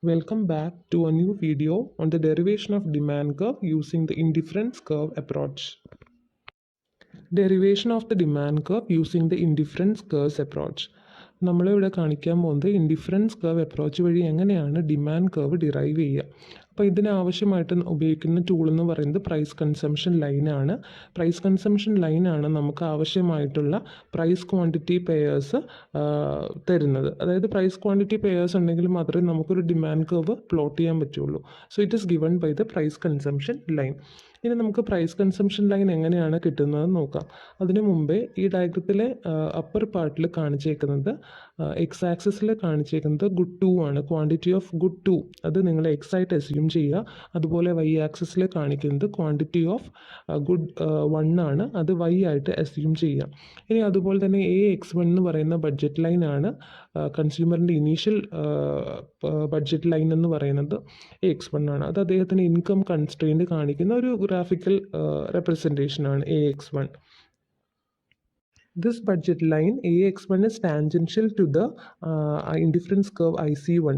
Welcome back to a new video on the derivation of demand curve using the indifference curve approach. Derivation of the demand curve using the indifference curves approach. നമ്മളിവിടെ കാണിക്കാൻ പോകുന്നത് indifference curve approach വഴി എങ്ങനെയാണ് demand curve derive ചെയ്യുക. അപ്പോൾ ഇതിനാവശ്യമായിട്ട് ഉപയോഗിക്കുന്ന tool എന്ന് പറയുന്നത് പ്രൈസ് കൺസംഷൻ ലൈനാണ്. പ്രൈസ് കൺസംഷൻ ലൈനാണ് നമുക്ക് ആവശ്യമായിട്ടുള്ള പ്രൈസ് ക്വാണ്ടിറ്റി പെയേഴ്സ് തരുന്നത്. അതായത് പ്രൈസ് ക്വാണ്ടിറ്റി പെയേഴ്സ് ഉണ്ടെങ്കിൽ മാത്രമേ നമുക്കൊരു ഡിമാൻഡ് കർവ് പ്ലോട്ട് ചെയ്യാൻ പറ്റുള്ളൂ. So it is given by the price consumption line. ഇനി നമുക്ക് പ്രൈസ് കൺസംഷൻ ലൈൻ എങ്ങനെയാണ് കിട്ടുന്നതെന്ന് നോക്കാം. അതിനു മുമ്പേ ഈ ഡയഗ്രത്തിലെ അപ്പർ പാർട്ടിൽ കാണിച്ചേക്കുന്നത് എക്സ് ആക്സിസിൽ കാണിച്ചേക്കുന്നത് ഗുഡ് 2 ആണ്. ക്വാണ്ടിറ്റി ഓഫ് ഗുഡ് 2 അത് നിങ്ങൾ എക്സ് ആയിട്ട് അസ്യൂം ചെയ്യുക. അതുപോലെ വൈ ആക്സിസിൽ കാണിക്കുന്നത് ക്വാണ്ടിറ്റി ഓഫ് ഗുഡ് 1 ആണ്. അത് വൈ ആയിട്ട് അസ്യൂം ചെയ്യുക. ഇനി അതുപോലെ തന്നെ AX1 എന്ന് പറയുന്ന ബഡ്ജറ്റ് ലൈനാണ്. കൺസ്യൂമറിൻ്റെ ഇനീഷ്യൽ ബഡ്ജറ്റ് ലൈൻ എന്ന് പറയുന്നത് AX1 ആണ്. അത് അദ്ദേഹത്തിന് ഇൻകം കൺസ്ട്രെയിൻറ്റ് കാണിക്കുന്ന ഒരു graphical റെപ്രസെൻറ്റേഷനാണ് AX1. This budget line AX1 is tangential to the indifference curve IC1.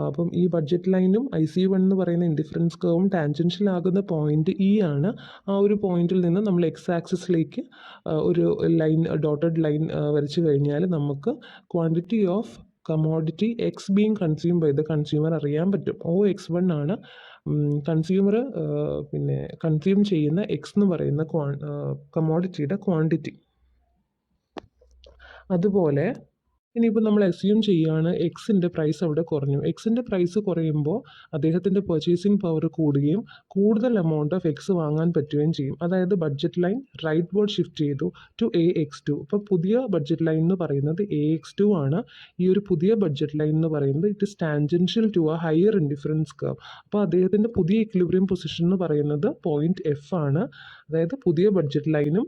അപ്പം ഈ ബഡ്ജറ്റ് ലൈനും IC1 എന്ന് പറയുന്ന ഇൻഡിഫറൻസ് കർവും ടാൻജൻഷ്യൽ ആകുന്ന പോയിന്റ് E ആണ്. ആ ഒരു പോയിന്റിൽ നിന്ന് നമ്മൾ എക്സ് ആക്സിസിലേക്ക് ഒരു ലൈൻ ഡോട്ടഡ് ലൈൻ വരച്ചു കഴിഞ്ഞാൽ നമുക്ക് quantity of commodity x being consume by the consumer അറിയാൻ പറ്റും. OX1 ആണ് കൺസ്യൂമർ പിന്നെ കൺസ്യൂം ചെയ്യുന്ന എക്സ് എന്ന് പറയുന്ന കമോഡിറ്റിയുടെ ക്വാണ്ടിറ്റി. അതുപോലെ ഇനിയിപ്പോൾ നമ്മൾ അസ്യൂം ചെയ്യുകയാണ് എക്സിൻ്റെ പ്രൈസ് അവിടെ കുറഞ്ഞു. എക്സിൻ്റെ പ്രൈസ് കുറയുമ്പോൾ അദ്ദേഹത്തിൻ്റെ പർച്ചേസിങ് പവർ കൂടുകയും കൂടുതൽ എമൗണ്ട് ഓഫ് എക്സ് വാങ്ങാൻ പറ്റുകയും ചെയ്യും. അതായത് budget line rightward shift ചെയ്തു ടു AX2. ഇപ്പോൾ പുതിയ ബഡ്ജറ്റ് ലൈൻ എന്ന് പറയുന്നത് AX2 ആണ്. ഈ ഒരു പുതിയ ബഡ്ജറ്റ് ലൈൻ എന്ന് പറയുന്നത് it is tangential to a higher indifference curve. അപ്പോൾ അദ്ദേഹത്തിൻ്റെ പുതിയ ഇക്വിലിബ്രിയം പൊസിഷൻ എന്ന് പറയുന്നത് പോയിന്റ് F ആണ്. അതായത് പുതിയ ബഡ്ജറ്റ് ലൈനും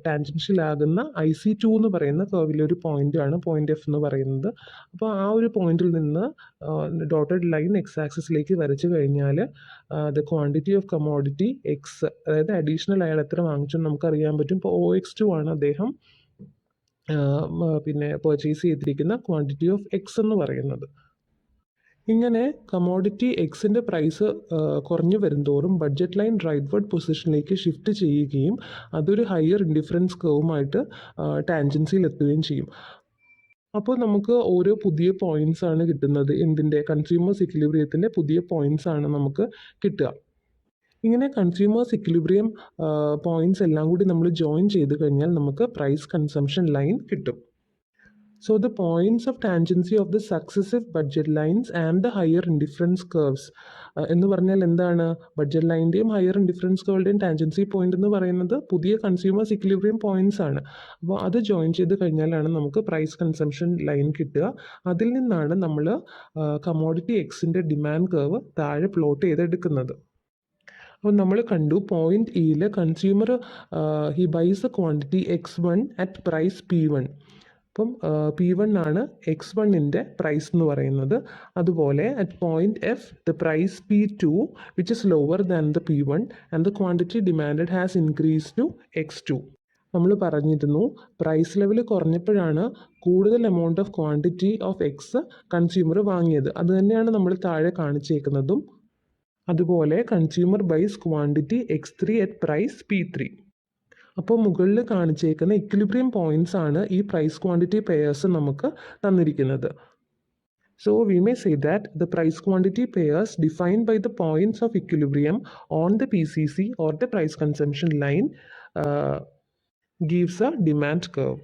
ടാൻജൻഷ്യൽ ആകുന്ന IC2 എന്ന് പറയുന്ന കർവിലെ ഒരു പോയിൻ്റാണ് പോയിന്റ് F എന്ന് പറയുന്നത്. അപ്പോൾ ആ ഒരു പോയിന്റിൽ നിന്ന് ഡോട്ടഡ് ലൈൻ എക്സ് ആക്സിസിലേക്ക് വരച്ചു കഴിഞ്ഞാൽ the quantity of commodity X, അതായത് അഡീഷണൽ അയാൾ എത്ര വാങ്ങിച്ചെന്ന് നമുക്കറിയാൻ പറ്റും. ഇപ്പോൾ OX2 ആണ് അദ്ദേഹം പിന്നെ പർച്ചേസ് ചെയ്തിരിക്കുന്ന ക്വാണ്ടിറ്റി ഓഫ് എക്സ് എന്ന് പറയുന്നത്. ഇങ്ങനെ കമോഡിറ്റി എക്സിൻ്റെ പ്രൈസ് കുറഞ്ഞു വരുന്തോറും ബഡ്ജറ്റ് ലൈൻ റൈറ്റ് വേർഡ് പൊസിഷനിലേക്ക് ഷിഫ്റ്റ് ചെയ്യുകയും അതൊരു ഹയർ ഇൻഡിഫറൻസ് കർവുമായിട്ട് ടാൻജൻസിയിൽ എത്തുകയും ചെയ്യും. അപ്പോൾ നമുക്ക് ഓരോ പുതിയ പോയിന്റ്സ് ആണ് കിട്ടുന്നത്. എന്തിൻ്റെ കൺസ്യൂമേഴ്സ് ഇക്വിലിബ്രിയത്തിൻ്റെ പുതിയ പോയിന്റ്സ് ആണ് നമുക്ക് കിട്ടുക. ഇങ്ങനെ കൺസ്യൂമേഴ്സ് ഇക്വിലിബ്രിയം പോയിന്റ്സ് എല്ലാം കൂടി നമ്മൾ ജോയിൻ ചെയ്ത് കഴിഞ്ഞാൽ നമുക്ക് പ്രൈസ് കൺസംഷൻ ലൈൻ കിട്ടും. So the points of tangency of the successive budget lines and the higher indifference curves എന്ന് പറഞ്ഞാൽ എന്താണ്? ബഡ്ജറ്റ് ലൈൻ്റെയും ഹയർ ഇൻഡിഫറൻസ് കർവുടെയും ടാൻജൻസി പോയിന്റ് എന്ന് പറയുന്നത് പുതിയ കൺസ്യൂമേഴ്സ് ഇക്വിലിബ്രിയം പോയിന്റ്സ് ആണ്. അപ്പോൾ അത് ജോയിൻ ചെയ്ത് കഴിഞ്ഞാലാണ് നമുക്ക് പ്രൈസ് കൺസംഷൻ ലൈൻ കിട്ടുക. അതിൽ നിന്നാണ് നമ്മൾ കമോഡിറ്റി എക്സിൻ്റെ ഡിമാൻഡ് കർവ് താഴെ പ്ലോട്ട് ചെയ്തെടുക്കുന്നത്. അപ്പോൾ നമ്മൾ കണ്ടു പോയിന്റ് ഇയിൽ consumer he buys a quantity X1 at price P1. അപ്പം P1 ആണ് X1ൻ്റെ പ്രൈസ് എന്ന് പറയുന്നത്. അതുപോലെ at point F the price P2 which is lower than the P1 and the quantity demanded has increase to X2. നമ്മൾ പറഞ്ഞിരുന്നു price level കുറഞ്ഞപ്പോഴാണ് കൂടുതൽ amount of quantity of x consumer വാങ്ങിയത്. അത് തന്നെയാണ് നമ്മൾ താഴെ കാണിച്ചേക്കുന്നതും. അതുപോലെ consumer buys quantity X3 at price P3. അപ്പോൾ മുകളിൽ കാണിച്ചേക്കുന്ന ഇക്വിലിബ്രിയം പോയിന്റ്സ് ആണ് ഈ പ്രൈസ് ക്വാണ്ടിറ്റി പെയേഴ്സ് നമുക്ക് തന്നിരിക്കുന്നത്. So we may say that the price quantity pairs defined by the points of equilibrium on the PCC or the price consumption line gives a demand curve.